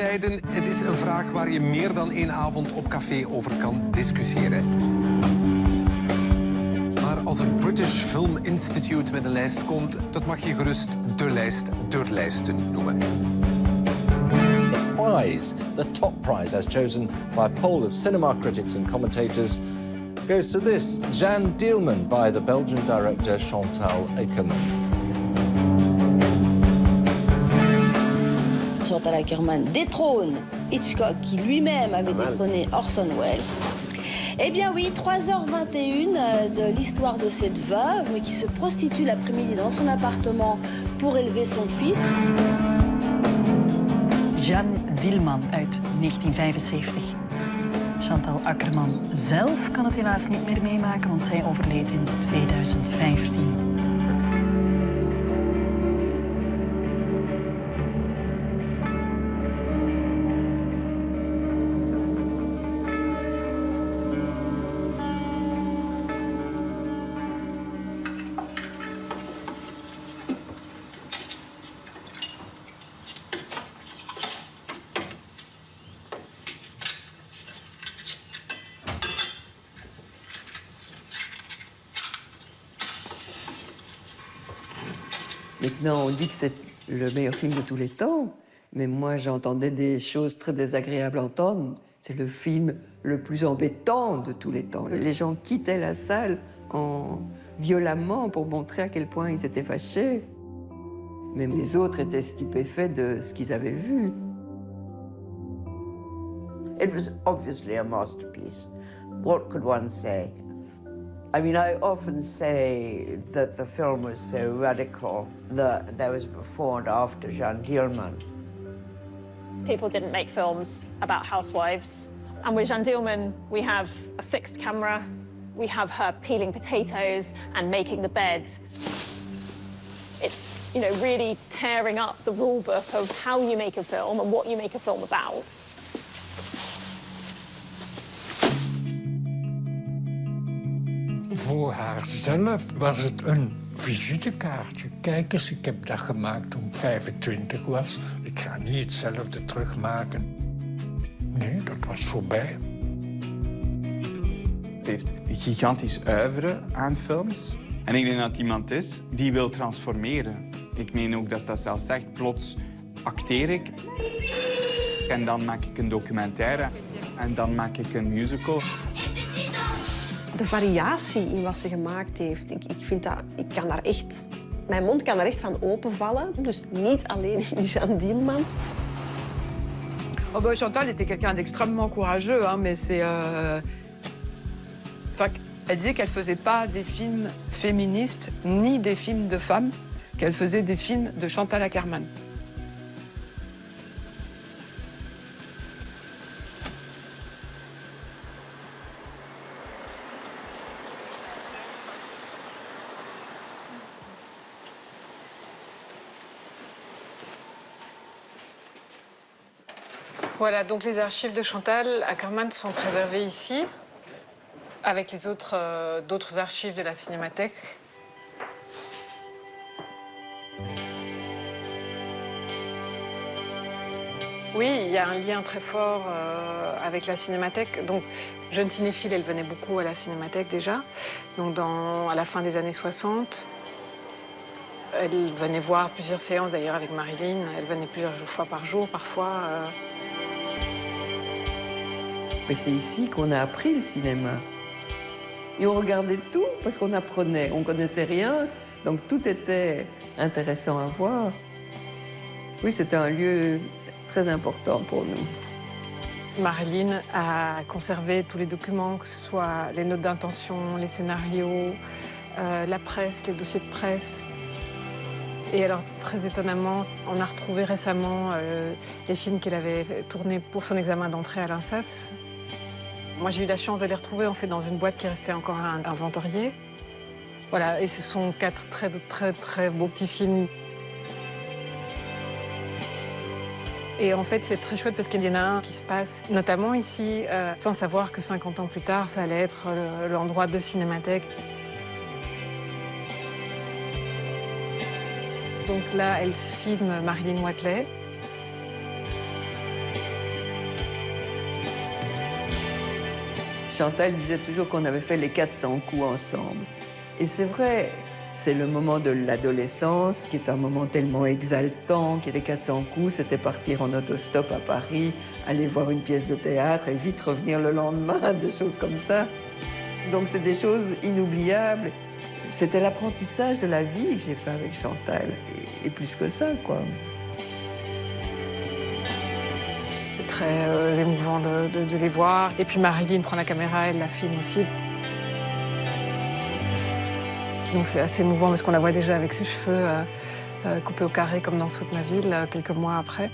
tijden. Het is een vraag waar je meer dan één avond op café over kan discussiëren. Maar als het British Film Institute met een lijst komt, dat mag je gerust de lijst der lijsten noemen. Prize, the top prize as chosen by a poll of cinema critics and commentators, goes to this, Jeanne Dielman by the Belgian director Chantal Akerman. Chantal Akerman détrône Hitchcock, qui lui-même avait détrôné Orson Welles. Eh bien oui, 3h21 de l'histoire de cette veuve qui se prostitue l'après-midi dans son appartement pour élever son fils. Jeanne Dielman uit 1975. Chantal Akerman zelf kan het helaas niet meer meemaken, want zij overleed in 2015. Maintenant, on dit que c'est le meilleur film de tous les temps, mais moi, j'entendais des choses très désagréables à entendre. C'est le film le plus embêtant de tous les temps. Les gens quittaient la salle violemment pour montrer à quel point ils étaient fâchés. Même les autres étaient stupéfaits de ce qu'ils avaient vu. It was obviously a masterpiece. What could one say? I mean, I often say that the film was so radical that there was before and after Jeanne Dielman. People didn't make films about housewives. And with Jeanne Dielman, we have a fixed camera. We have her peeling potatoes and making the bed. It's, you know, really tearing up the rule book of how you make a film and what you make a film about. Voor haarzelf was het een visitekaartje. Kijk eens, ik heb dat gemaakt toen ik 25 was. Ik ga niet hetzelfde terugmaken. Nee, dat was voorbij. Ze heeft een gigantisch oeuvre aan films. En ik denk dat het iemand is die wil transformeren. Ik meen ook dat ze dat zelf zegt. Plots acteer ik. En dan maak ik een documentaire. En dan maak ik een musical. De variatie in wat ze gemaakt heeft, ik vind dat, mijn mond kan daar echt van openvallen. Dus niet alleen Jeanne Dielman. Oh bah, Chantal était quelqu'un d'extrêmement courageux, hein, mais c'est... elle disait qu'elle faisait pas des films féministes ni des films de femmes, qu'elle faisait des films de Chantal Akerman. Voilà, donc les archives de Chantal Akerman sont préservées ici, avec les d'autres archives de la Cinémathèque. Oui, il y a un lien très fort avec la Cinémathèque. Donc, jeune cinéphile, elle venait beaucoup à la Cinémathèque déjà, donc à la fin des années 60. Elle venait voir plusieurs séances d'ailleurs avec Marilyn. Elle venait plusieurs fois par jour, parfois. Mais c'est ici qu'on a appris le cinéma. Et on regardait tout parce qu'on apprenait. On ne connaissait rien, donc tout était intéressant à voir. Oui, c'était un lieu très important pour nous. Marilyn a conservé tous les documents, que ce soit les notes d'intention, les scénarios, la presse, les dossiers de presse. Et alors, très étonnamment, on a retrouvé récemment les films qu'elle avait tournés pour son examen d'entrée à l'INSAS. Moi, j'ai eu la chance de les retrouver en fait dans une boîte qui restait encore un inventorié. Voilà, et ce sont 4 très beaux petits films. Et en fait, c'est très chouette parce qu'il y en a un qui se passe, notamment ici, sans savoir que 50 ans plus tard, ça allait être l'endroit de Cinémathèque. Donc là, elle se filme Marilyn Watley. Chantal disait toujours qu'on avait fait les 400 coups ensemble. Et c'est vrai, c'est le moment de l'adolescence qui est un moment tellement exaltant, que les 400 coups, c'était partir en autostop à Paris, aller voir une pièce de théâtre et vite revenir le lendemain, des choses comme ça. Donc c'est des choses inoubliables. C'était l'apprentissage de la vie que j'ai fait avec Chantal, et plus que ça, quoi. C'est très émouvant de les voir. Et puis Marilyn prend la caméra, elle la filme aussi. Donc c'est assez émouvant parce qu'on la voit déjà avec ses cheveux coupés au carré comme dans Saute ma ville, quelques mois après.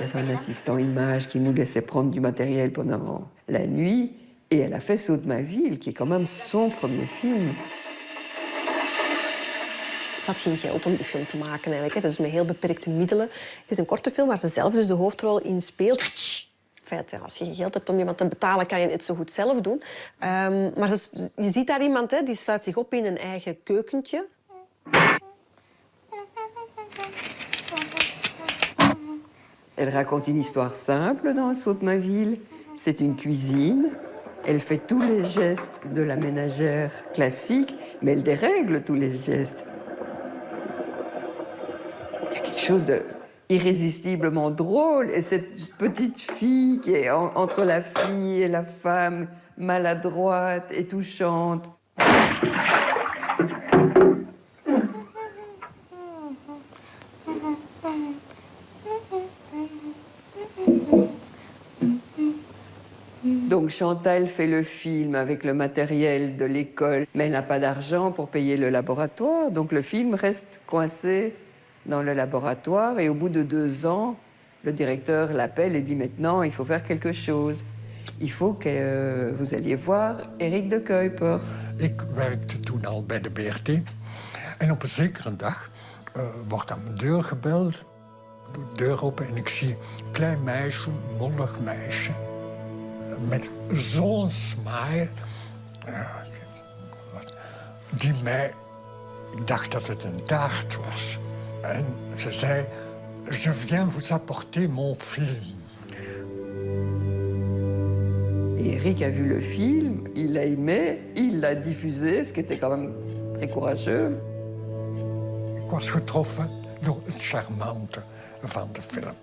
Il y avait un assistant image qui nous laissait prendre du matériel pendant la nuit. Et elle a fait Saute ma ville, qui est quand même son premier film. Ze had geen geld om die film te maken eigenlijk. Hè. Dus met heel beperkte middelen. Het is een korte film waar ze zelf dus de hoofdrol in speelt. In feite, als je geen geld hebt om iemand te betalen, kan je het zo goed zelf doen. Maar je ziet daar iemand, hè, die sluit zich op in een eigen keukentje. Elle raconte une histoire simple dans Saute ma ville. C'est une cuisine. Elle fait tous les gestes de la ménagère classique, mais elle dérègle tous les gestes. Il y a quelque chose d'irrésistiblement drôle. Et cette petite fille qui est entre la fille et la femme, maladroite et touchante. Donc Chantal fait le film avec le matériel de l'école, mais elle n'a pas d'argent pour payer le laboratoire. Donc le film reste coincé dans le laboratoire et au bout de 2 ans, le directeur l'appelle et dit maintenant il faut faire quelque chose. Il faut que vous alliez voir Eric de Kuyper. Ik werkte toen al bij de BRT. En op een zekere dag wordt aan mijn deur gebeld. Ik doe de deur open en ik zie een klein meisje, een mollig meisje. Met zo'n smile. Die mij... Ik dacht dat het een taart was. En ze zei... Je viens vous apporter mon film. Eric a vu le film, il l'a aimé, il l'a diffusé, ce qui était quand même très courageux. Ik was getroffen door het charmante van de film.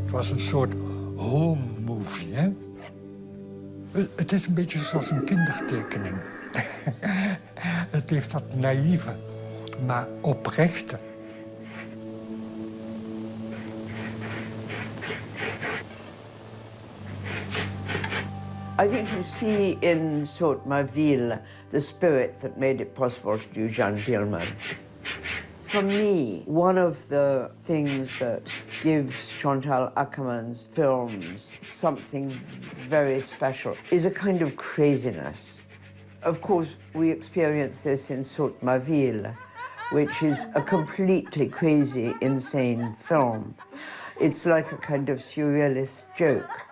Het was een soort home movie, hè? Het is een beetje zoals een kindertekening. Het heeft dat naïeve, maar oprechte. I think you see in Saute ma ville the spirit that made it possible to do Jeanne Dielman. For me, one of the things that gives Chantal Akerman's films something very special is a kind of craziness. Of course, we experience this in Saute ma ville, which is a completely crazy, insane film. It's like a kind of surrealist joke.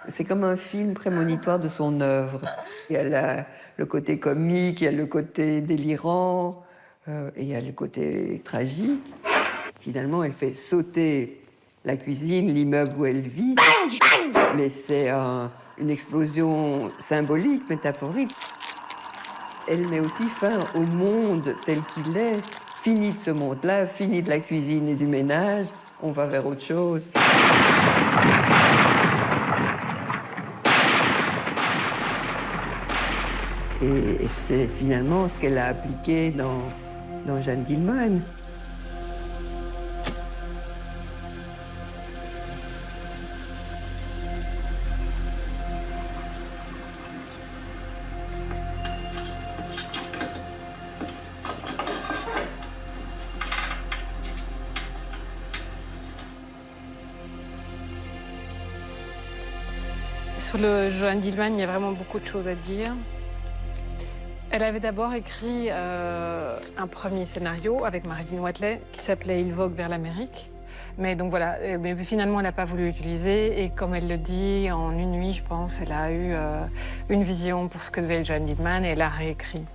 C'est comme un film prémonitoire de son œuvre. Il y a le côté comique, il y a le côté délirant, et il y a le côté tragique. Finalement, elle fait sauter la cuisine, l'immeuble où elle vit, mais c'est une explosion symbolique, métaphorique. Elle met aussi fin au monde tel qu'il est. Fini de ce monde-là, fini de la cuisine et du ménage, on va vers autre chose. Et c'est finalement ce qu'elle a appliqué dans Jeanne Dielman. Sur le Joan Dillman, il y a vraiment beaucoup de choses à dire. Elle avait d'abord écrit un premier scénario avec Marilyn Watley qui s'appelait « Il vogue vers l'Amérique ». Mais donc voilà, mais finalement, elle n'a pas voulu l'utiliser. Et comme elle le dit, en une nuit, je pense, elle a eu une vision pour ce que devait être Joan Dillman et elle a réécrit.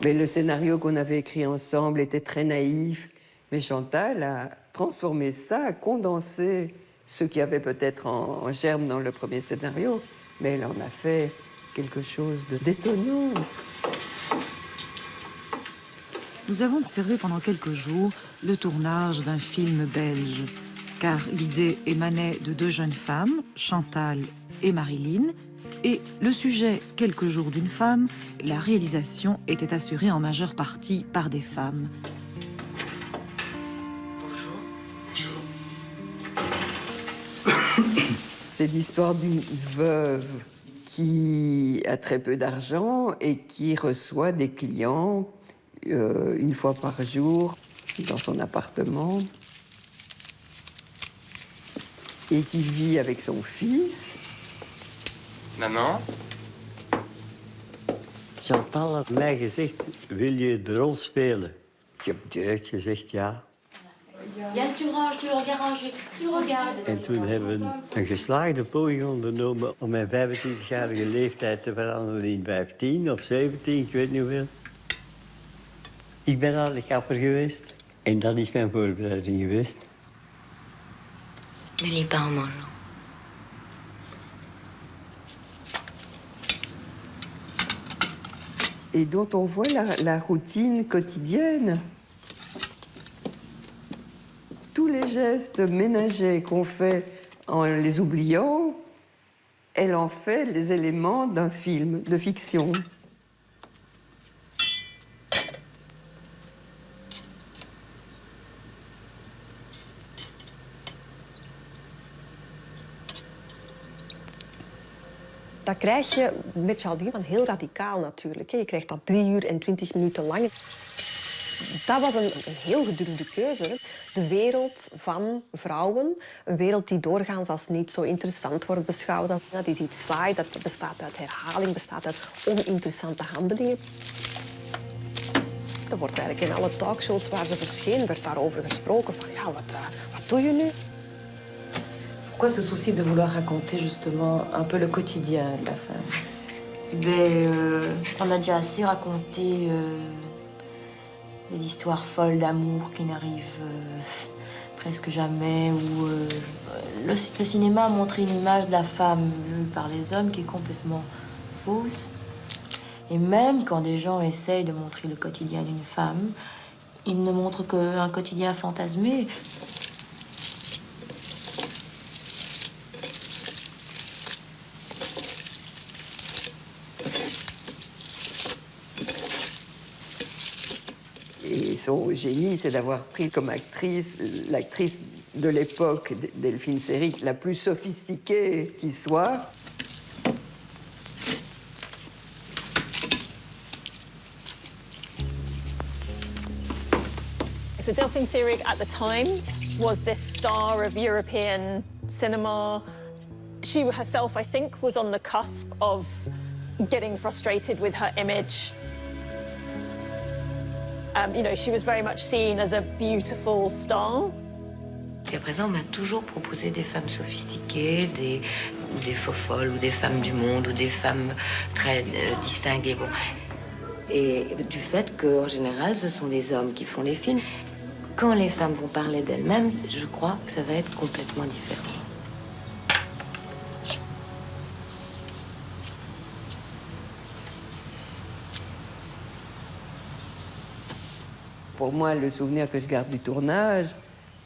Mais le scénario qu'on avait écrit ensemble était très naïf. Mais Chantal a transformé ça, a condensé ce qu'il y avait peut-être en germe dans le premier scénario. Mais elle en a fait quelque chose d'étonnant. Nous avons observé pendant quelques jours le tournage d'un film belge, car l'idée émanait de deux jeunes femmes, Chantal et Marilyn, et le sujet « Quelques jours d'une femme », la réalisation était assurée en majeure partie par des femmes. C'est l'histoire d'une veuve qui a très peu d'argent et qui reçoit des clients une fois par jour dans son appartement et qui vit avec son fils. Maman? Chantal had mij gezegd, wil je de rol spelen? Ik heb direct gezegd ja. Ja, tu ranges, tu regardes, tu regardes. En toen hebben we een geslaagde poging ondernomen om mijn 25-jarige leeftijd te veranderen in 15 of 17, ik weet niet hoeveel. Ik ben naar de kapper geweest en dat is mijn voorbereiding geweest. Ne lis pas en mangeant. Et dont on voit la routine quotidienne. Tous les gestes ménagers qu'on fait en les oubliant, elle en fait les éléments d'un film de fiction. Dat krijg je met Joan Dillman heel radicaal natuurlijk. Je krijgt dat 3 uur en 20 minuten lang. Dat was een heel gedurfde keuze. De wereld van vrouwen, een wereld die doorgaans als niet zo interessant wordt beschouwd. Dat is iets saai, dat bestaat uit herhaling, bestaat uit oninteressante handelingen. Er wordt eigenlijk in alle talkshows waar ze verscheen, werd daarover gesproken van ja, wat doe je nu? Pourquoi ce souci de vouloir raconter justement un peu le quotidien de la femme? On a déjà assez raconté des histoires folles d'amour qui n'arrivent presque jamais. Ou le cinéma a montré une image de la femme vue par les hommes qui est complètement fausse. Et même quand des gens essayent de montrer le quotidien d'une femme, ils ne montrent qu'un quotidien fantasmé. Et son génie, c'est d'avoir pris comme actrice l'actrice de l'époque, Delphine Seyrig, la plus sophistiquée qui soit. So Delphine Seyrig at the time was this star of European cinema. She herself, I think, was on the cusp of getting frustrated with her image. You know, she was very much seen as a beautiful star. Jusqu'à présent, on m'a toujours proposé des femmes sophistiquées, des faux-folles ou des femmes du monde ou des femmes très distinguées. Bon. Et du fait qu'en général, ce sont les hommes qui font les films. Quand les femmes vont parler d'elles-mêmes, je crois que ça va être complètement différent. Pour moi, le souvenir que je garde du tournage,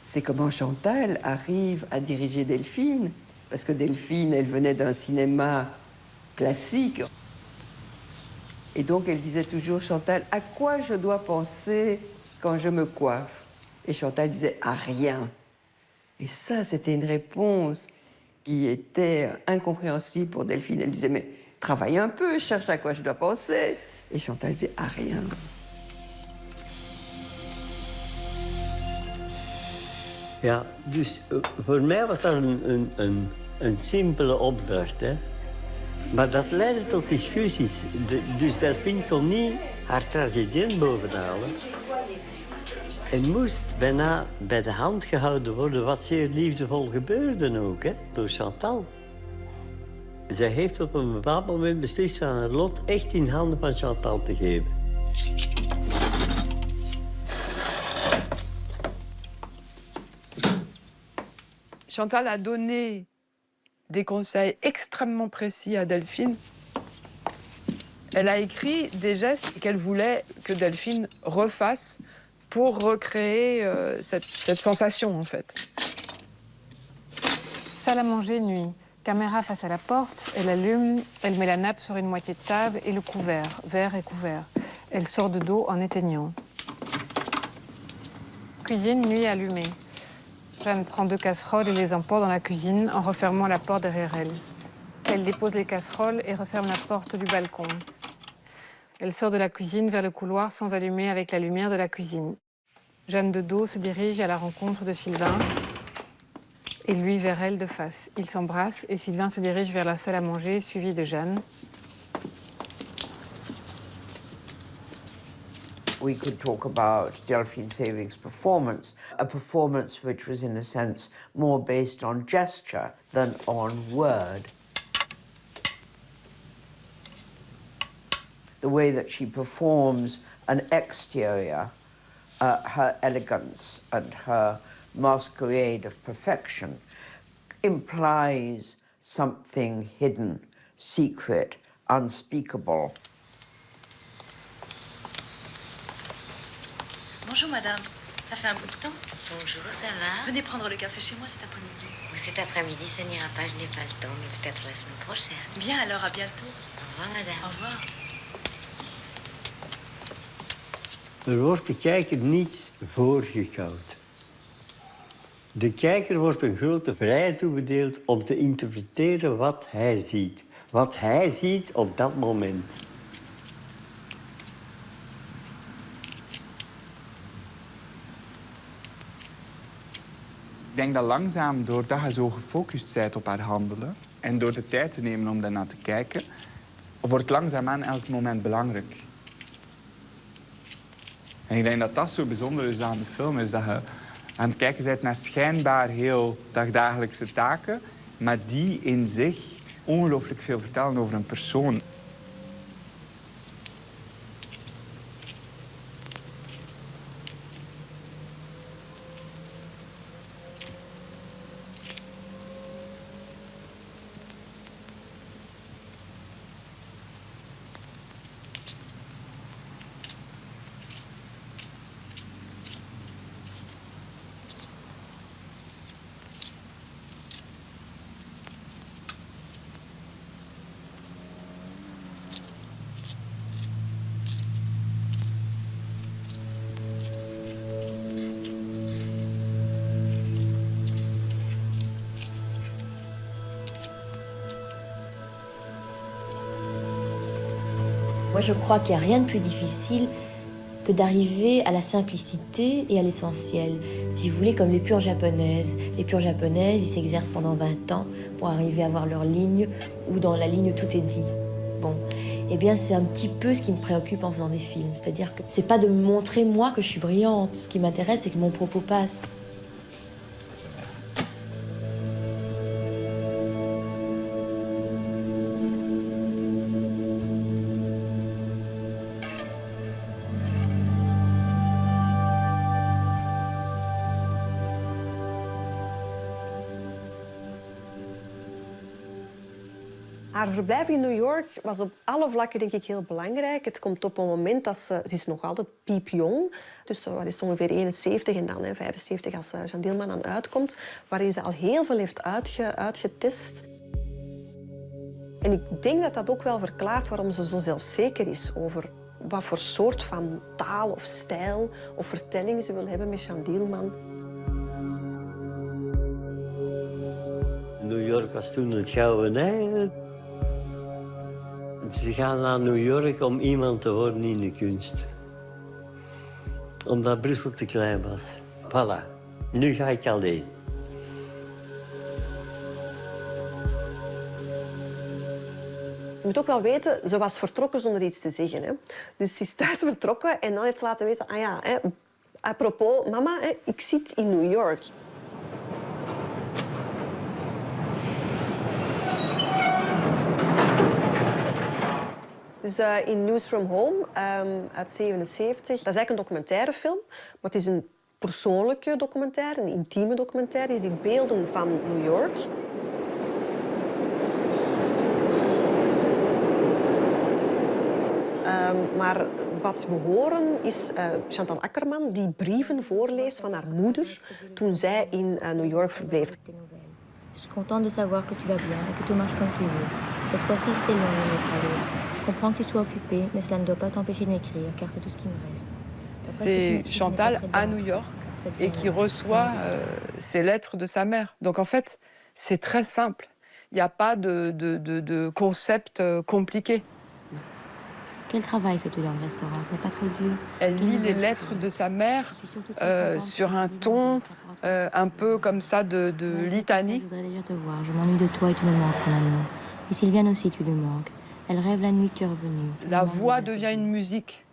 c'est comment Chantal arrive à diriger Delphine. Parce que Delphine, elle venait d'un cinéma classique. Et donc, elle disait toujours, Chantal, à quoi je dois penser quand je me coiffe? Et Chantal disait, à rien. Et ça, c'était une réponse qui était incompréhensible pour Delphine. Elle disait, mais travaille un peu, cherche à quoi je dois penser. Et Chantal disait, à rien. Ja, dus voor mij was dat een een simpele opdracht, hè. Maar dat leidde tot discussies. Dus Delphine kon niet haar tragedie bovenhalen. En moest bijna bij de hand gehouden worden, wat zeer liefdevol gebeurde ook, hè, door Chantal. Zij heeft op een bepaald moment beslist van haar lot echt in handen van Chantal te geven. Chantal a donné des conseils extrêmement précis à Delphine. Elle a écrit des gestes qu'elle voulait que Delphine refasse pour recréer cette sensation, en fait. Salle à manger, nuit. Caméra face à la porte, elle allume, elle met la nappe sur une moitié de table et le couvert, verre et couvert. Elle sort de dos en éteignant. Cuisine, nuit allumée. Jeanne prend 2 casseroles et les emporte dans la cuisine en refermant la porte derrière elle. Elle dépose les casseroles et referme la porte du balcon. Elle sort de la cuisine vers le couloir sans allumer avec la lumière de la cuisine. Jeanne de dos se dirige à la rencontre de Sylvain et lui vers elle de face. Ils s'embrassent et Sylvain se dirige vers la salle à manger suivi de Jeanne. We could talk about Delphine Seyvig's performance, a performance which was in a sense more based on gesture than on word. The way that she performs an exterior, her elegance and her masquerade of perfection implies something hidden, secret, unspeakable. Bonjour madame, ça fait un bout de temps. Bonjour, ça va? Venez prendre le café chez moi cet après-midi. Cet après-midi, ça n'ira pas, je n'ai pas le temps, mais peut-être la semaine prochaine. Bien alors, à bientôt. Au revoir, madame. Au revoir. Er wordt de kijker niets voorgekoud. De kijker wordt een grote vrijheid toebedeeld om te interpreteren wat hij ziet. Wat hij ziet op dat moment. Ik denk dat langzaam, doordat je zo gefocust bent op haar handelen en door de tijd te nemen om daarnaar te kijken, wordt langzaamaan elk moment belangrijk. En ik denk dat dat zo bijzonder is aan de film, is dat je aan het kijken bent naar schijnbaar heel dagdagelijkse taken, maar die in zich ongelooflijk veel vertellen over een persoon. Moi, je crois qu'il n'y a rien de plus difficile que d'arriver à la simplicité et à l'essentiel. Si vous voulez, comme les pures japonaises. Les pures japonaises, ils s'exercent pendant 20 ans pour arriver à avoir leur ligne, où dans la ligne, tout est dit. Bon, eh bien, c'est un petit peu ce qui me préoccupe en faisant des films. C'est-à-dire que c'est pas de me montrer, moi, que je suis brillante. Ce qui m'intéresse, c'est que mon propos passe. Haar verblijf in New York was op alle vlakken denk ik heel belangrijk. Het komt op een moment dat ze is nog altijd piepjong. Dus wat is ongeveer 71 en dan 75 als Jeanne Dielman aan uitkomt. Waarin ze al heel veel heeft uitgetest. En ik denk dat dat ook wel verklaart waarom ze zo zelfzeker is over wat voor soort van taal of stijl of vertelling ze wil hebben met Jeanne Dielman. New York was toen het gouden ei. Ze gaan naar New York om iemand te worden in de kunst. Omdat Brussel te klein was. Voilà, nu ga ik alleen. moet ook wel weten, ze was vertrokken zonder iets te zeggen. Hè. Dus ze is thuis vertrokken en dan heeft ze laten weten... Ah ja, hè, apropos, mama, hè, ik zit in New York. Dus in News from Home uit 1977, dat is eigenlijk een documentairefilm, maar het is een persoonlijke documentaire, een intieme documentaire. Je ziet beelden van New York. Maar wat we horen is Chantal Akerman die brieven voorleest van haar moeder toen zij in New York verbleef. Je suis contente de savoir que tu vas bien et que tout marche comme tu veux. Cette fois-ci, c'était long d'une lettre à l'autre. Je comprends que tu sois occupée, mais cela ne doit pas t'empêcher de m'écrire, car c'est tout ce qui me reste. C'est Chantal à New York et qui reçoit ces lettres de sa mère. Donc en fait, c'est très simple. Il n'y a pas de concept compliqué. Quel travail fais-tu dans le restaurant? Ce n'est pas trop dur. Elle lit les lettres de sa mère sur un ton un peu comme ça de litanie. Je voudrais déjà te voir. Je m'ennuie de toi et tu me manques, mon amour. Et Sylviane aussi, tu lui manques. Elle rêve la nuit que tu es revenu. La voix devient une musique.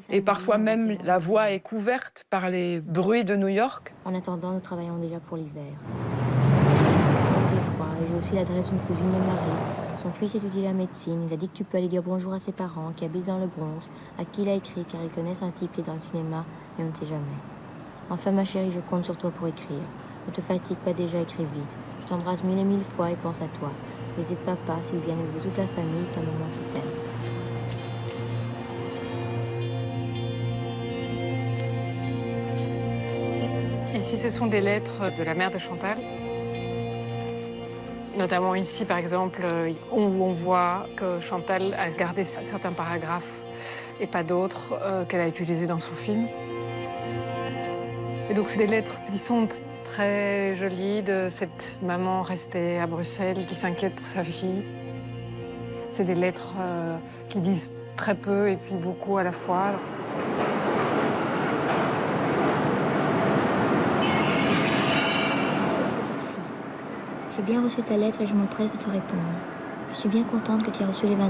Et parfois même, la voix est couverte par les bruits de New York. En attendant, nous travaillons déjà pour l'hiver. Et j'ai aussi l'adresse d'une cousine de Marie. Son fils étudie la médecine. Il a dit que tu peux aller dire bonjour à ses parents qui habitent dans le Bronx, à qui il a écrit car ils connaissent un type qui est dans le cinéma et on ne sait jamais. Enfin, ma chérie, je compte sur toi pour écrire. Ne te fatigue pas déjà, écris vite. Je t'embrasse 1000 et 1000 fois et pense à toi. Visite papa, Sylviane et de toute la famille, ta maman qui t'aime. Ici, ce sont des lettres de la mère de Chantal. Notamment ici, par exemple, où on voit que Chantal a gardé certains paragraphes et pas d'autres qu'elle a utilisés dans son film. Et donc, c'est des lettres qui sont très jolies de cette maman restée à Bruxelles qui s'inquiète pour sa fille. C'est des lettres qui disent très peu et puis beaucoup à la fois. J'ai bien reçu ta lettre et je m'empresse de te répondre. Je suis bien contente que tu aies reçu les 20 $,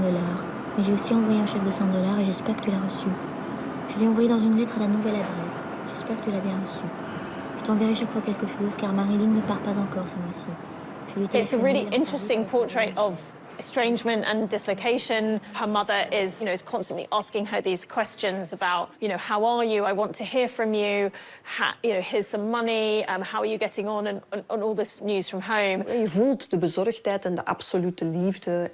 mais j'ai aussi envoyé un chèque de 100 $ et j'espère que tu l'as reçu. Je l'ai envoyé dans une lettre à la nouvelle adresse. J'espère que tu l'as bien reçu. Je t'enverrai chaque fois quelque chose car Marilyn ne part pas encore ce mois-ci. It's a really interesting portrait of estrangement and dislocation. Her mother is constantly asking her these questions about, how are you? I want to hear from you. Here's some money. How are you getting on? And all this news from home. Je voelt de bezorgdheid en de absolute liefde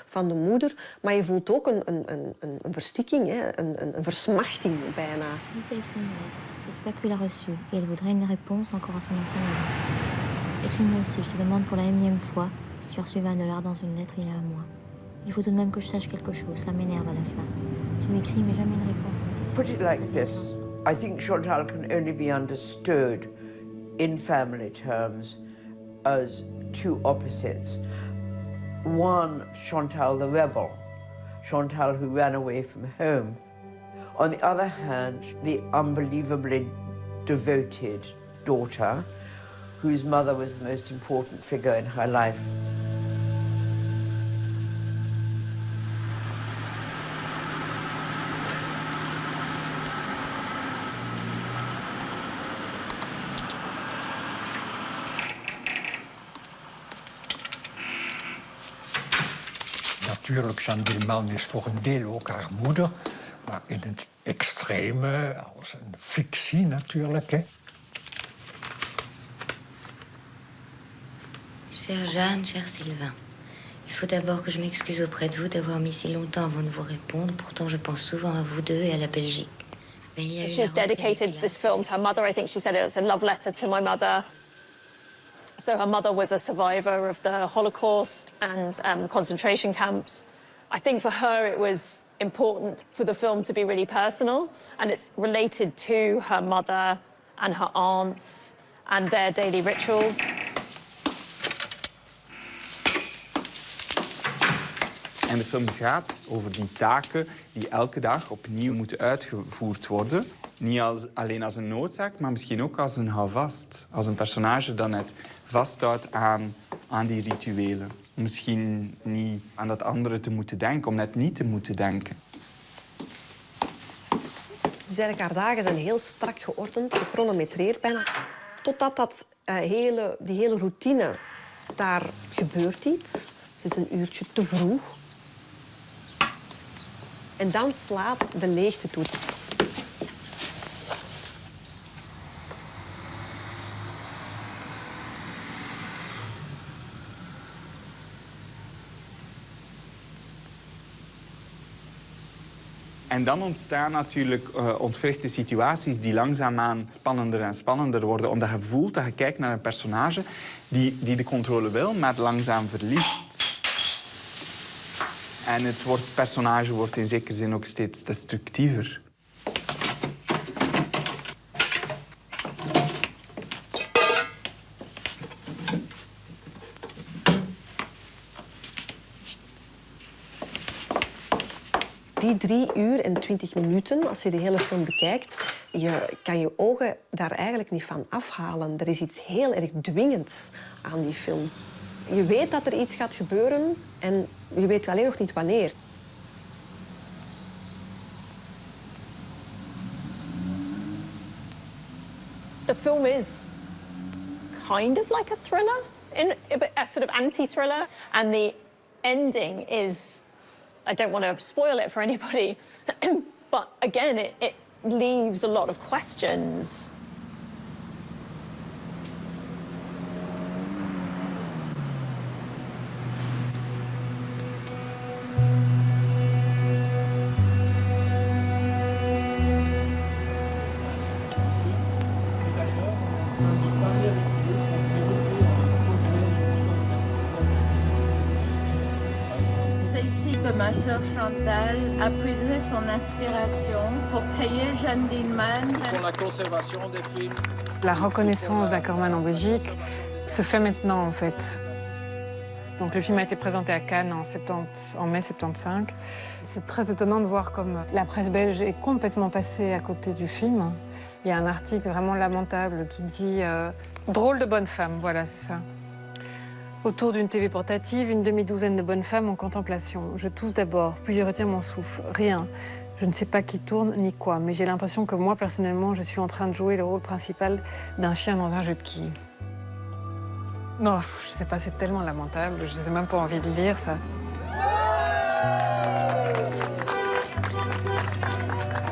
van de moeder, maar je voelt ook een verstikking, een versmachting bijna. J'espère que tu l'as reçue et elle voudrait une réponse encore à son ancienne adresse. Écris-moi aussi, je te demande pour la énième fois si tu as reçu 20 $ dans une lettre il y a un mois. Il faut tout de même que je sache quelque chose, ça m'énerve à la fin. Tu m'écris mais jamais une réponse à ma lettre. Put it like this, I think Chantal can only be understood in family terms as two opposites. One, Chantal the rebel, Chantal who ran away from home. On the other hand, the unbelievably devoted daughter, whose mother was the most important figure in her life. Natuurlijk, Jeanne Dielman is voor een deel ook haar moeder, maar in het extreme, als een fictie natuurlijk. Hè. Chère Jeanne, cher Sylvain, il faut d'abord que je m'excuse auprès de vous d'avoir mis si longtemps avant de vous répondre. Pourtant, je pense souvent à vous deux et à la Belgique. She's dedicated this film to her mother. I think she said it was a love letter to my mother. So her mother was a survivor of the Holocaust and concentration camps. I think for her it was important for the film to be really personal, and it's related to her mother and her aunts and their daily rituals. En de film gaat over die taken die elke dag opnieuw moeten uitgevoerd worden. Niet alleen als een noodzaak, maar misschien ook als een houvast. Als een personage dat net vasthoudt aan die rituelen. Misschien niet aan dat andere te moeten denken, om net niet te moeten denken. Dus eigenlijk haar dagen zijn heel strak geordend, gechronometreerd bijna. Totdat die hele routine, daar gebeurt iets. Ze is een uurtje te vroeg. En dan slaat de leegte toe. En dan ontstaan natuurlijk ontwrichte situaties die langzaamaan spannender en spannender worden. Omdat je voelt dat je kijkt naar een personage die de controle wil, maar langzaam verliest. En het personage wordt in zekere zin ook steeds destructiever. Die 3 uur en 20 minuten, als je de hele film bekijkt, je kan je ogen daar eigenlijk niet van afhalen. Er is iets heel erg dwingends aan die film. Je weet dat er iets gaat gebeuren en je weet alleen nog niet wanneer. The film is kind of like a thriller, a sort of anti-thriller, and the ending is, I don't want to spoil it for anybody, but again, it leaves a lot of questions. C'est ici que ma sœur Chantal a puisé son inspiration pour créer Jeanne Dielman. Pour la conservation des films. La reconnaissance d'Ackerman en Belgique se fait maintenant, en fait. Donc, le film a été présenté à Cannes en mai 75. C'est très étonnant de voir comme la presse belge est complètement passée à côté du film. Il y a un article vraiment lamentable qui dit « Drôle de bonne femme », voilà, c'est ça. Autour d'une TV portative, une demi-douzaine de bonnes femmes en contemplation. Je tousse d'abord, puis je retiens mon souffle. Rien. Je ne sais pas qui tourne ni quoi, mais j'ai l'impression que moi, personnellement, je suis en train de jouer le rôle principal d'un chien dans un jeu de quilles. Non, je sais pas, c'est tellement lamentable, je n'ai même pas envie de lire ça.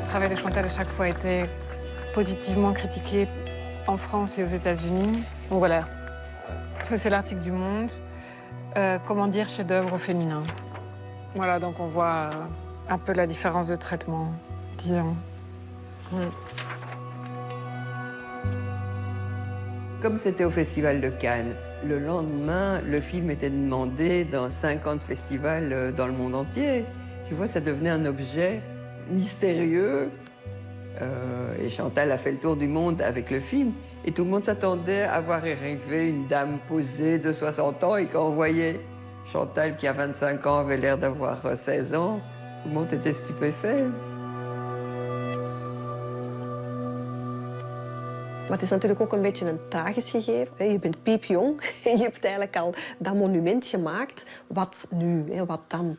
Le travail de Chantal, à chaque fois, a été positivement critiqué en France et aux États-Unis. Donc voilà, ça c'est l'article du Monde. Comment dire chef-d'œuvre féminin. Voilà, donc on voit un peu la différence de traitement, disons. Comme c'était au Festival de Cannes, le lendemain, le film était demandé dans 50 festivals dans le monde entier. Tu vois, ça devenait un objet mystérieux. Et Chantal a fait le tour du monde avec le film. Et tout le monde s'attendait à voir arriver une dame posée de 60 ans. Et quand on voyait Chantal, qui a 25 ans, avait l'air d'avoir 16 ans, tout le monde était stupéfait. Maar het is natuurlijk ook een beetje een tragisch gegeven. Je bent piepjong en je hebt eigenlijk al dat monument gemaakt. Wat nu? Wat dan?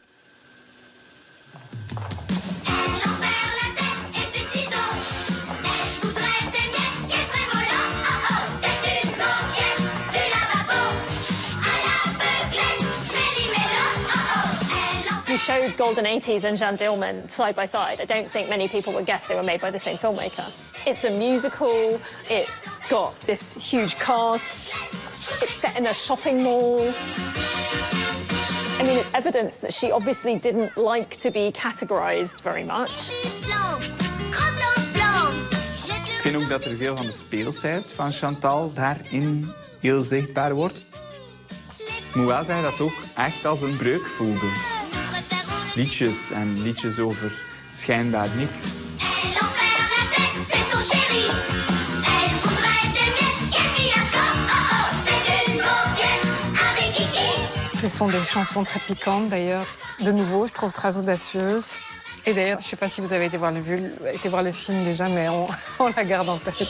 You showed Golden 80s and Jeanne Dielman side by side. I don't think many people would guess they were made by the same filmmaker. It's a musical, it's got this huge cast, it's set in a shopping mall. I mean, it's evidence that she obviously didn't like to be categorized very much. Ik vind ook dat er veel van de speelsheid van Chantal daarin heel zichtbaar wordt. Ik moet wel zeggen dat het ook echt als een breuk voelde. Liedjes en liedjes over schijnbaar niks. Ce sont des chansons très piquantes, d'ailleurs. De nouveau, je trouve très audacieuses. Et d'ailleurs, je ne sais pas si vous avez été voir le film déjà, mais on la garde en tête.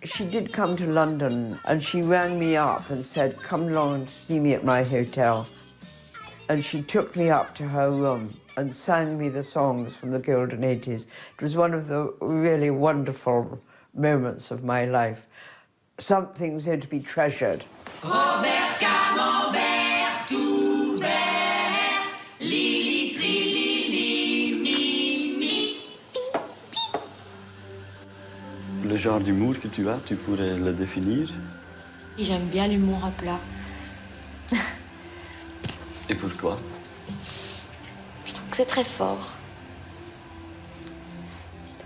She did come to London and she rang me up and said, come along and see me at my hotel. And she took me up to her room and sang me the songs from the Golden 80s. It was one of the really wonderful moments of my life. Something so to be treasured. Robert Camembert, tout vert, Lili, Trilili, mi, mi. Le genre d'humour que tu as, tu pourrais le définir? J'aime bien l'humour à plat. Et pourquoi? Je trouve que c'est très fort.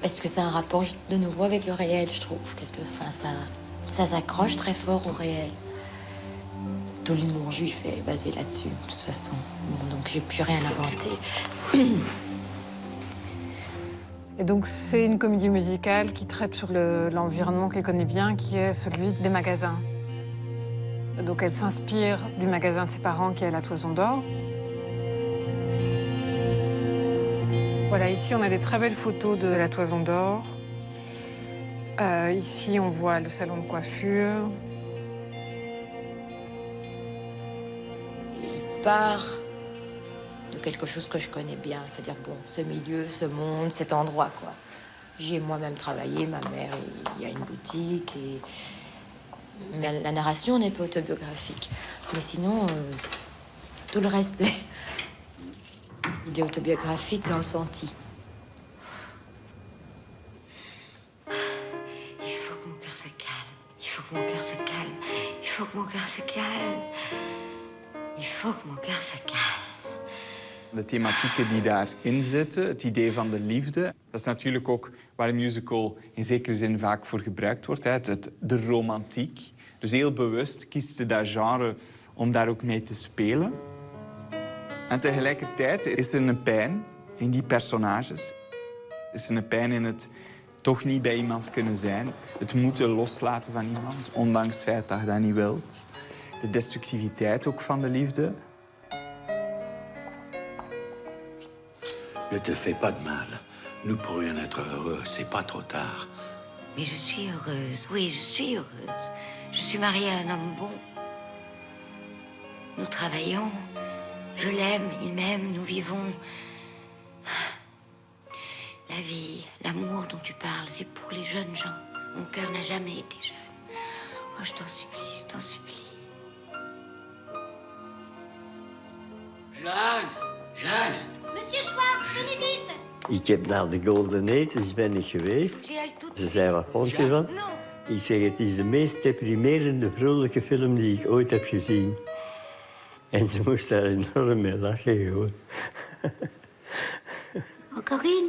Parce que c'est un rapport de nouveau avec le réel, je trouve. Enfin, ça s'accroche très fort au réel. Tout l'humour juif est basé là-dessus, de toute façon. Bon, donc j'ai plus rien inventé. Et donc c'est une comédie musicale qui traite sur l'environnement qu'elle connaît bien, qui est celui des magasins. Donc elle s'inspire du magasin de ses parents qui est à la Toison d'Or. Voilà, ici on a des très belles photos de la Toison d'Or. Ici on voit le salon de coiffure. Il part de quelque chose que je connais bien, c'est-à-dire bon, ce milieu, ce monde, cet endroit, quoi. J'y ai moi-même travaillé, ma mère, il y a une boutique et... Mais la narration n'est pas autobiographique. Mais sinon, tout le reste l'est. Il est autobiographique dans le senti. Il faut que mon cœur se calme. Il faut que mon cœur se calme. Il faut que mon cœur se calme. Il faut que mon cœur se calme. De thematieken die daarin zitten, het idee van de liefde, dat is natuurlijk ook waar een musical in zekere zin vaak voor gebruikt wordt. De romantiek. Dus heel bewust kiest ze dat genre om daar ook mee te spelen. En tegelijkertijd is er een pijn in die personages. Is er een pijn in het toch niet bij iemand kunnen zijn. Het moeten loslaten van iemand, ondanks het feit dat je dat niet wilt. De destructiviteit ook van de liefde. Ne te fais pas de mal. Nous pourrions être heureux, c'est pas trop tard. Mais je suis heureuse. Oui, je suis heureuse. Je suis mariée à un homme bon. Nous travaillons. Je l'aime, il m'aime, nous vivons. La vie, l'amour dont tu parles, c'est pour les jeunes gens. Mon cœur n'a jamais été jeune. Oh, je t'en supplie, je t'en supplie. Jeanne! Jeanne! Monsieur Schwartz, venez vite. Ik heb naar de Golden 80's ben ik geweest. Ze zei, wat vond je van? Ik zeg, het is de meest deprimerende, vrolijke film die ik ooit heb gezien. En ze moest daar enorm mee lachen, gewoon. Encore une?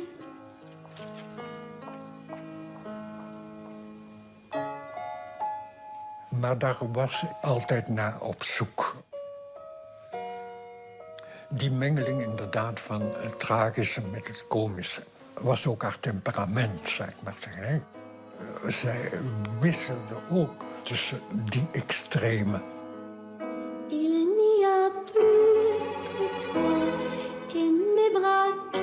Maar daar was ik altijd naar op zoek. Die mengeling inderdaad van het tragische met het komische was ook haar temperament, zeg maar. Zij wisselde ook tussen die extremen. Il n'y a plus que toi et mes bras qui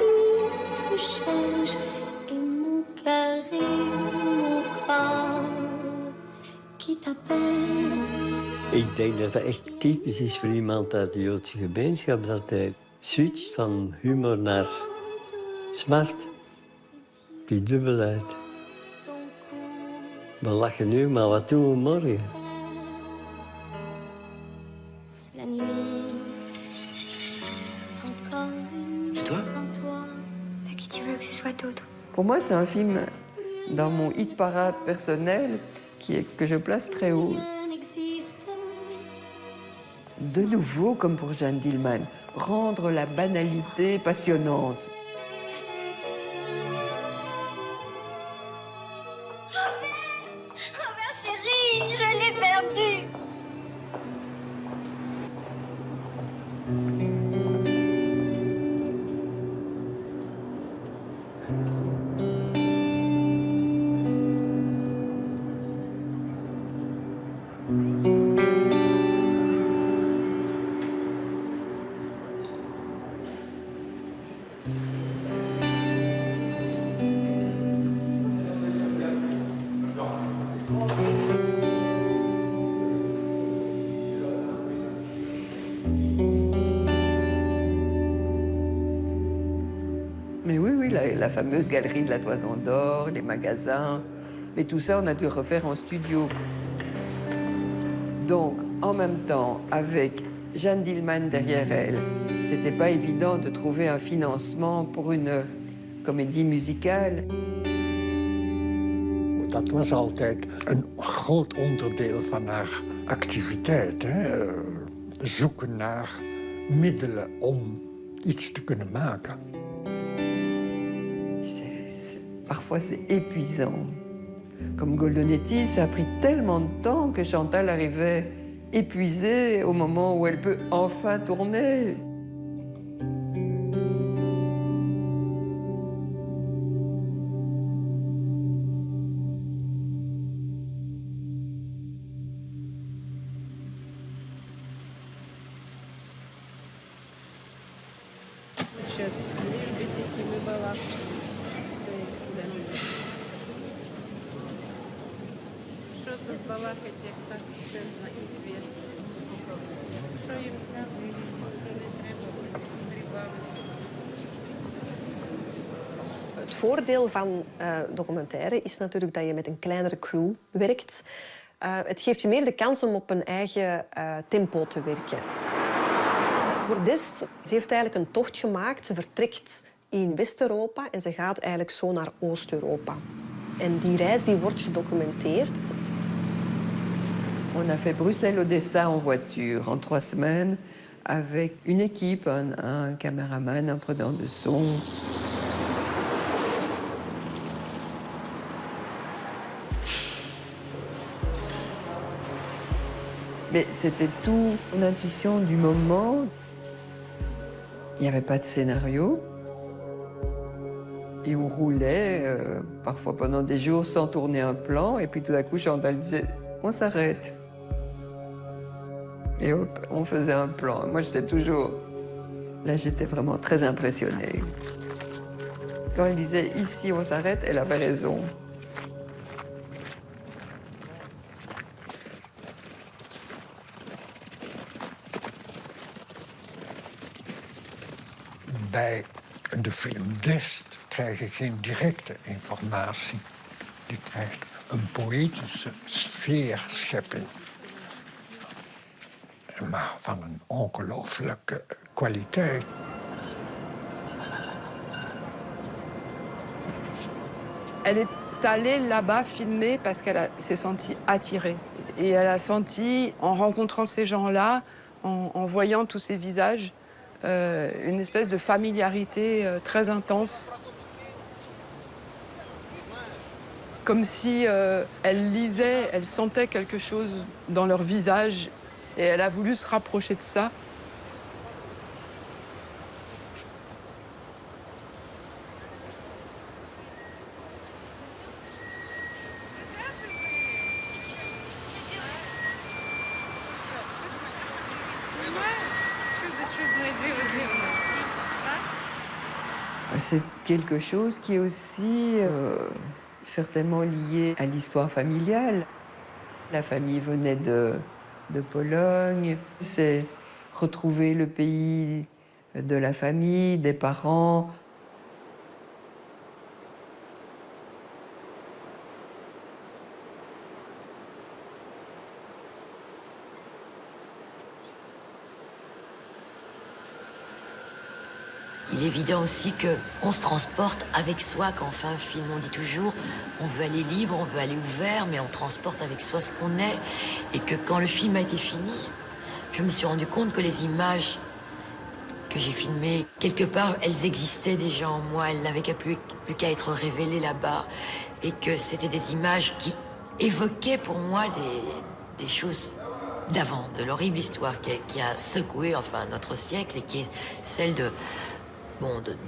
te cherchent et mon cœur et mon corps qui t'appellent. Ik denk dat dat echt typisch is voor iemand uit de Joodse gemeenschap, dat hij switcht van humor naar smart. Die dubbelheid. We lachen nu, maar wat doen we morgen? La nuit, encore une nuit sans toi. À qui tu veux que ce soit d'autre? Pour moi, c'est un film dans mon hit parade personnel que je place très haut. De nouveau, comme pour Jeanne Dielman, rendre la banalité passionnante. Robert chéri, je l'ai perdu. la fameuse galerie de la Toison d'Or, les magasins. Mais tout ça, on a dû refaire en studio. Donc, en même temps, avec Jeanne Dielman derrière elle, c'était pas évident de trouver un financement pour une comédie musicale. Dat was altijd een groot onderdeel van haar activiteit. Hè? Zoeken naar middelen om iets te kunnen maken. Parfois, c'est épuisant. Comme Goldonetti, ça a pris tellement de temps que Chantal arrivait épuisée au moment où elle peut enfin tourner. Het voordeel van documentaire is natuurlijk dat je met een kleinere crew werkt. Het geeft je meer de kans om op een eigen tempo te werken. Voor Dest, ze heeft eigenlijk een tocht gemaakt. Ze vertrekt in West-Europa en ze gaat eigenlijk zo naar Oost-Europa. En die reis die wordt gedocumenteerd. On a fait Bruxelles-Odessa en voiture en 3 semaines avec une équipe, un caméraman, un preneur de son. Mais c'était tout l'intuition du moment. Il n'y avait pas de scénario. Et on roulait parfois pendant des jours sans tourner un plan. Et puis tout à coup, Chantal disait « on s'arrête ». Et hop, on faisait un plan. Moi, j'étais toujours... Là, j'étais vraiment très impressionnée. Quand elle disait « ici, on s'arrête », elle avait raison. Bij de film Dest krijg je geen directe informatie. Je krijgt een poëtische sfeerschepping. Maar van een ongelooflijke kwaliteit. Elle est allée là-bas filmer parce qu'elle s'est sentie attirée. Et elle a senti, en rencontrant ces gens-là, en voyant tous ces visages, une espèce de familiarité très intense. Comme si elle lisait, elle sentait quelque chose dans leur visage et elle a voulu se rapprocher de ça. C'est quelque chose qui est aussi certainement lié à l'histoire familiale. La famille venait de Pologne. C'est retrouver le pays de la famille, des parents. Il est évident aussi qu'on se transporte avec soi quand on fait un film. On dit toujours, on veut aller libre, on veut aller ouvert, mais on transporte avec soi ce qu'on est. Et que quand le film a été fini, je me suis rendu compte que les images que j'ai filmées, quelque part, elles existaient déjà en moi. Elles n'avaient plus qu'à être révélées là-bas. Et que c'était des images qui évoquaient pour moi des choses d'avant, de l'horrible histoire qui a secoué enfin notre siècle et qui est celle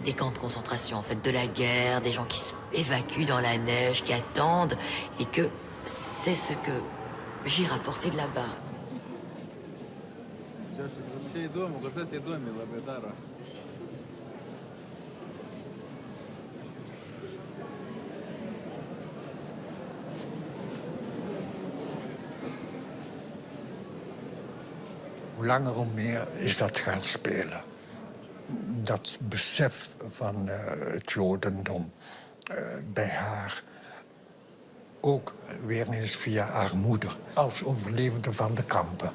des camps de concentration, en fait, de la guerre, des gens qui s'évacuent dans la neige, qui attendent, et que c'est ce que j'ai rapporté de là-bas. Hoe langer hoe meer is dat gaan spelen. dat besef van het Jodendom bij haar ook weer eens via haar moeder als overlevende van de kampen.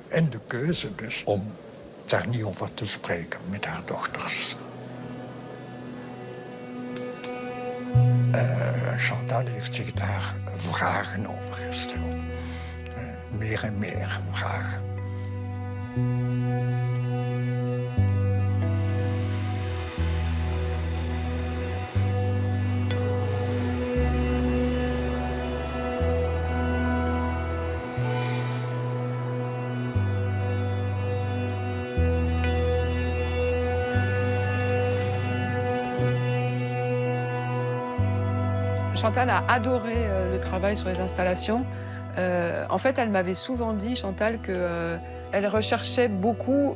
En de keuze dus om daar niet over te spreken met haar dochters. Chantal heeft zich daar vragen over gesteld. Meer en meer vragen. Chantal a adoré le travail sur les installations. En fait, elle m'avait souvent dit, Chantal, qu'elle recherchait beaucoup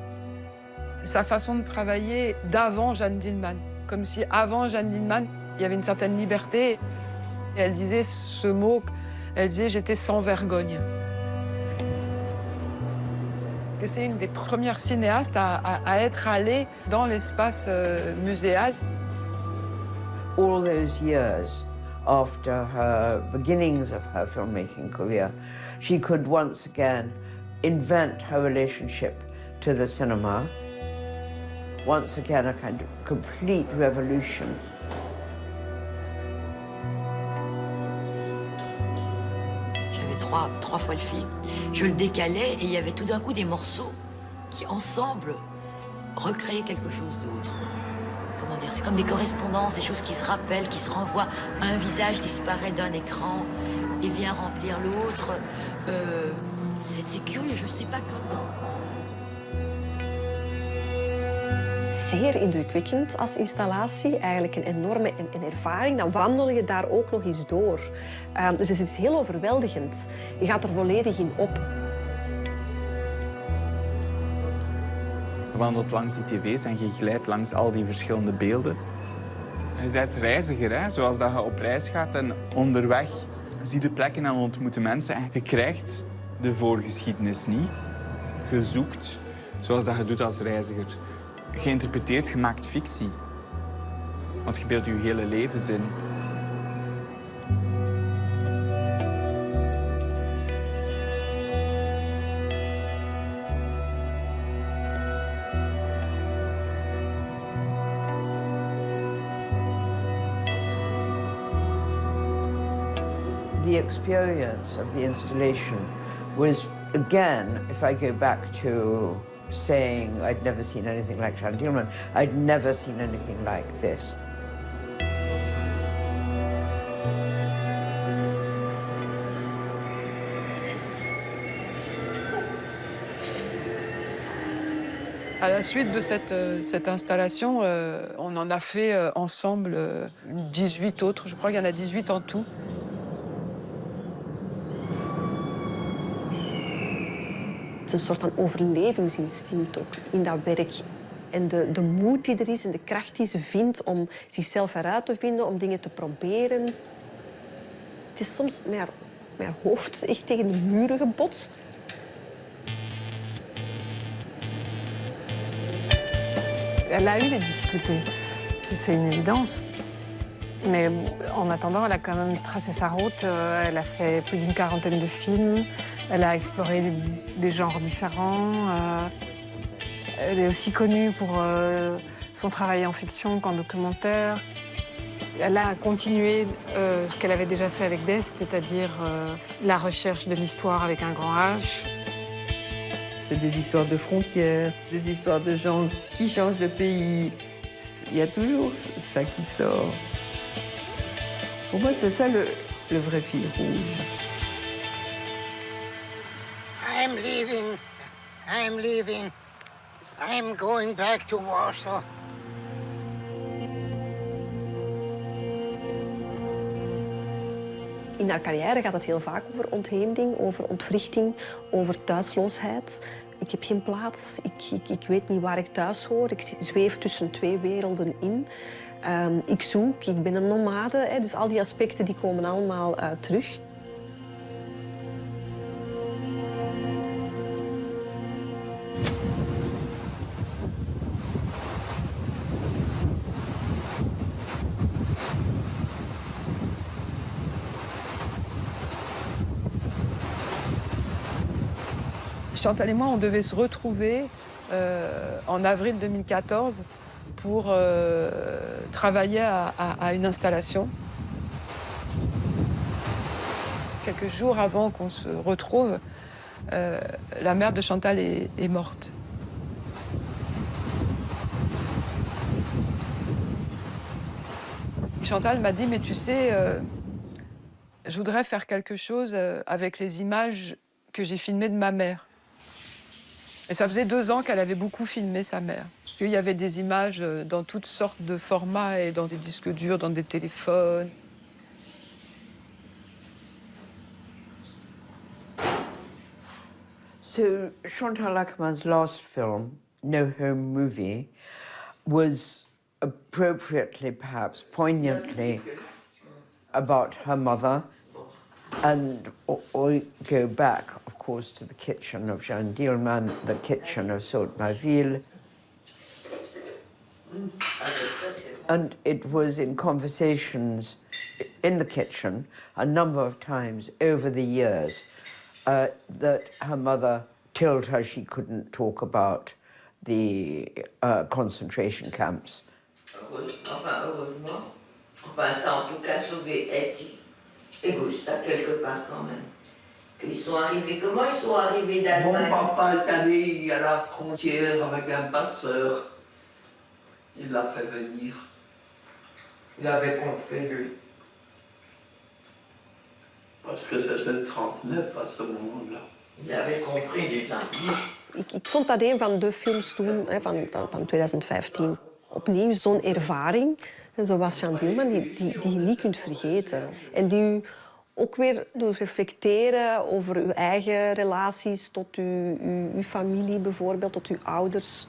sa façon de travailler d'avant Jeanne Dielman. Comme si avant Jeanne Dielman, il y avait une certaine liberté. Et elle disait ce mot, elle disait « j'étais sans vergogne ». C'est une des premières cinéastes à être allée dans l'espace muséal. All those years after her beginnings of her filmmaking career, she could once again invent her relationship to the cinema. Once again, a kind of complete revolution. J'avais trois fois le film. Je le décalais et il y avait tout d'un coup des morceaux qui, ensemble, recréaient quelque chose d'autre. Comment dire, c'est comme des correspondances, des choses qui se rappellent, qui se renvoient. Un visage disparaît d'un écran et vient remplir l'autre. C'est curieux, je ne sais pas comment. Zeer indrukwekkend als installatie, eigenlijk een enorme ervaring. Dan wandel je daar ook nog eens door. Dus het is heel overweldigend. Je gaat er volledig in op. Je wandelt langs die tv's en je glijdt langs al die verschillende beelden. Je bent reiziger, hè? Zoals dat je op reis gaat en onderweg zie je plekken en ontmoet mensen. En je krijgt de voorgeschiedenis niet. Je zoekt, zoals dat je doet als reiziger. Je interpreteert, je maakt fictie. Want je beeldt je hele leven in. The experience of the installation was, again, if I go back to saying I'd never seen anything like Jeanne Dielman, I'd never seen anything like this. À la suite de cette installation, on en a fait ensemble 18 autres. Je crois qu'il y en a 18 en tout. Het is een soort van overlevingsinstinct ook in dat werk. En de moed die er is en de kracht die ze vindt om zichzelf eruit te vinden, om dingen te proberen. Het is soms met haar hoofd echt tegen de muren gebotst. Elle a eu des difficultés, c'est une évidence. Mais en attendant, elle a quand même tracé sa route. Elle a fait plus d'une quarantaine de films. Elle a exploré des genres différents. Elle est aussi connue pour son travail en fiction qu'en documentaire. Elle a continué ce qu'elle avait déjà fait avec Dest, c'est-à-dire la recherche de l'histoire avec un grand H. C'est des histoires de frontières, des histoires de gens qui changent de pays. Il y a toujours ça qui sort. Pour moi, c'est ça le vrai fil rouge. I'm leaving. I'm leaving. I'm going back to Warsaw. In haar carrière gaat het heel vaak over ontheemding, over ontwrichting, over thuisloosheid. Ik heb geen plaats, ik weet niet waar ik thuis hoor. Ik zweef tussen twee werelden in. Ik zoek, ik ben een nomade. Hè, dus al die aspecten die komen allemaal terug. Chantal et moi, on devait se retrouver en avril 2014 pour travailler à une installation. Quelques jours avant qu'on se retrouve, la mère de Chantal est morte. Chantal m'a dit, mais tu sais, je voudrais faire quelque chose avec les images que j'ai filmées de ma mère. Et ça faisait 2 ans qu'elle avait beaucoup filmé sa mère. Il y avait des images dans toutes sortes de formats, et dans des disques durs, dans des téléphones. So Chantal Akerman's last film, No Home Movie, was appropriately, perhaps poignantly, about her mother. And we go back, of course, to the kitchen of Jeanne Dielman, the kitchen of Sainte-Maville. And it was in conversations in the kitchen a number of times over the years that her mother told her she couldn't talk about the concentration camps. Enfin, heureusement. Enfin, ça a en tout cas sauvé Etty et Gustav quelque part quand même. Qu'ils sont arrivés. Comment ils sont arrivés d'Allemagne? Mon papa est allé à la frontière avec un passeur. Il l'a fait venir. Il avait compris, lui. Parce que c'était 39 à ce moment-là. Il avait compris déjà. Ik vond dat een van de films toen, van 2015. Opnieuw zo'n ervaring, zoals Jeanne Dielman, die je niet kunt vergeten. En die u ook weer doet reflecteren over uw eigen relaties tot uw familie bijvoorbeeld, tot uw ouders.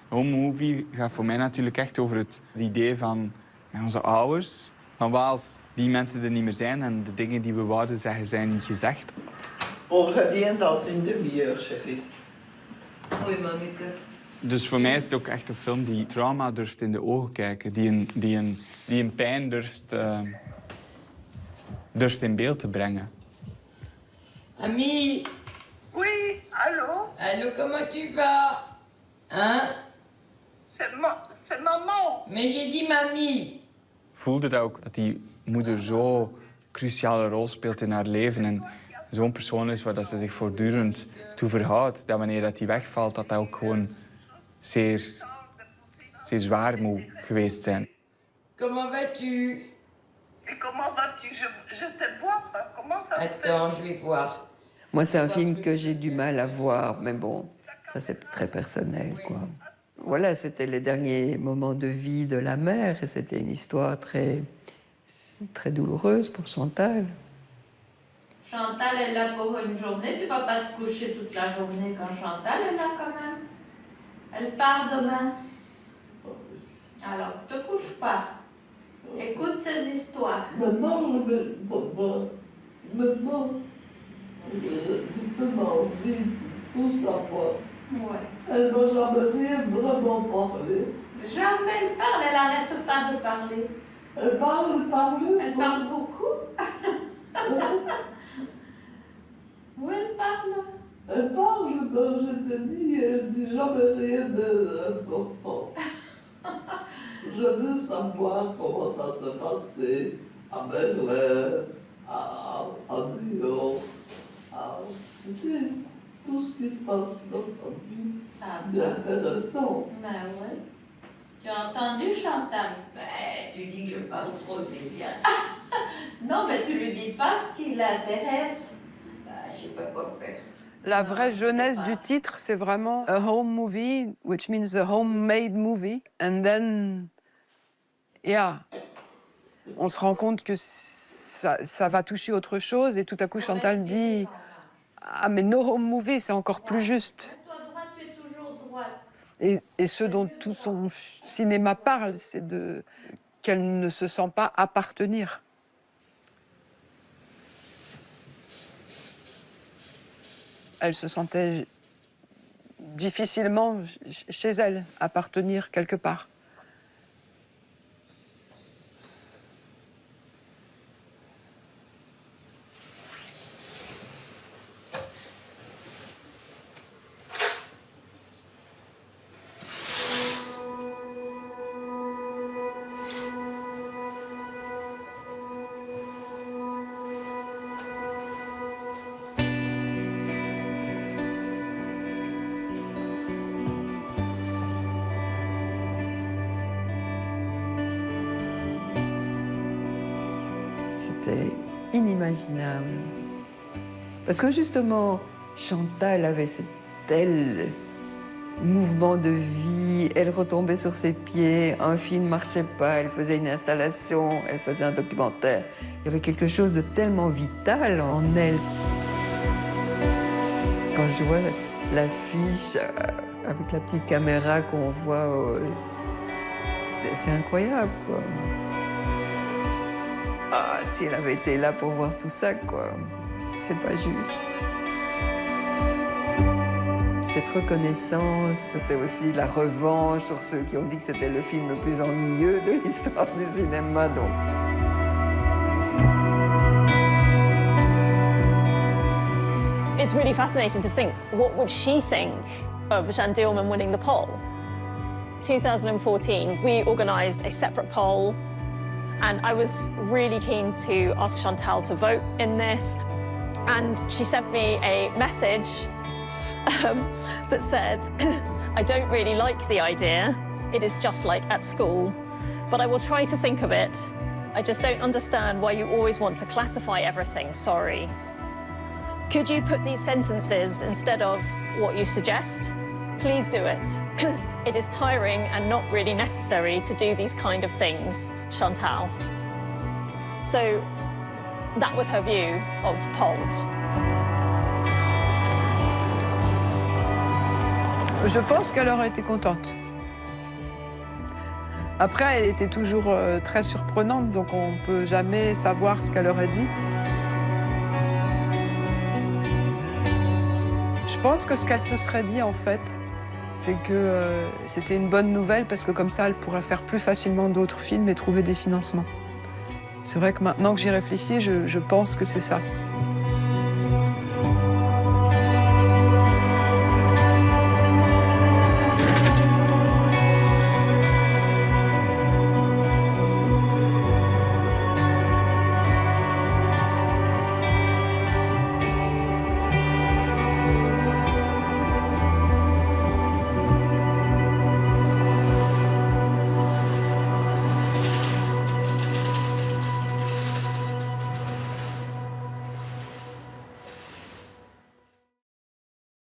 Home Movie gaat voor mij natuurlijk echt over het idee van onze ouders. Van wat als die mensen er niet meer zijn en de dingen die we wouden zeggen zijn niet gezegd. On revient dans une demi-heure, chérie. Oui, mamieke. Dus voor mij is het ook echt een film die trauma durft in de ogen kijken. Die een pijn durft in beeld te brengen. Ami. Oui, allô? Allô, comment tu vas? Hein? C'est maman. Mais j'ai dit mamie. Voelde dat ook, dat die moeder zo'n cruciale rol speelt in haar leven. En zo'n persoon is waar dat ze zich voortdurend toe verhoudt. Dat wanneer dat die wegvalt, dat ook gewoon zeer zwaar moet geweest zijn. Comment vas-tu? Et comment vas-tu? Je te vois pas. Comment ça se fait? Attends, je vais voir. Moi, c'est un film que j'ai du mal à voir, mais bon, ça c'est très personnel, quoi. Voilà, c'était les derniers moments de vie de la mère et c'était une histoire très douloureuse pour Chantal. Chantal est là pour une journée. Tu vas pas te coucher toute la journée quand Chantal est là quand même. Elle part demain. Alors, te couche pas. Écoute ces histoires. Maman, tu peux m'enlever tout savoir. Ouais. Elle m'a jamais rien vraiment parlé. Jamais elle parle, elle arrête pas de parler. Elle parle. Elle parle beaucoup. Où elle parle? Elle parle, je te dis, elle dit jamais rien d'important. Je veux savoir comment ça se passait à Berlin, à New York, tu sais, tout ce qui se passe dans ta vie. Ah C'est intéressant. Ben oui. Tu as entendu, Chantal? Ben, tu dis que je parle trop, c'est bien. Non, mais tu lui dis pas ce qui l'intéresse. Ben, je sais pas quoi faire. La vraie jeunesse du titre, c'est vraiment a home movie, which means a homemade movie. And then, yeah, on se rend compte que ça va toucher autre chose. Et tout à coup, Chantal dit, ah mais no home movie, c'est encore plus juste. Toi, droite, tu es toujours droite. Et ce dont tout son cinéma parle, c'est qu'elle ne se sent pas appartenir. Elle se sentait difficilement chez elle, appartenir quelque part. c'était inimaginable. Parce que justement, Chantal avait ce tel mouvement de vie, elle retombait sur ses pieds, un film ne marchait pas, elle faisait une installation, elle faisait un documentaire. Il y avait quelque chose de tellement vital en elle. Quand je vois l'affiche avec la petite caméra qu'on voit, c'est incroyable, quoi. Ah, si elle avait été là pour voir tout ça, quoi, c'est pas juste. Cette reconnaissance, c'était aussi la revanche sur ceux qui ont dit que c'était le film le plus ennuyeux de l'histoire du cinéma. Donc. It's really fascinating to think, what would she think of Jeanne Dielman winning the poll? 2014, we organised a separate poll, and I was really keen to ask Chantal to vote in this. And she sent me a message that said, I don't really like the idea. It is just like at school, but I will try to think of it. I just don't understand why you always want to classify everything, sorry. Could you put these sentences instead of what you suggest? Please do it. It is tiring and not really necessary to do these kind of things, Chantal. So that was her view of polls. Je pense qu'elle aurait été contente. Après, elle était toujours très surprenante, donc on ne peut jamais savoir ce qu'elle aurait dit. Je pense que ce qu'elle se serait dit, en fait, c'est que c'était une bonne nouvelle parce que comme ça, elle pourrait faire plus facilement d'autres films et trouver des financements. C'est vrai que maintenant que j'y réfléchis, je pense que c'est ça.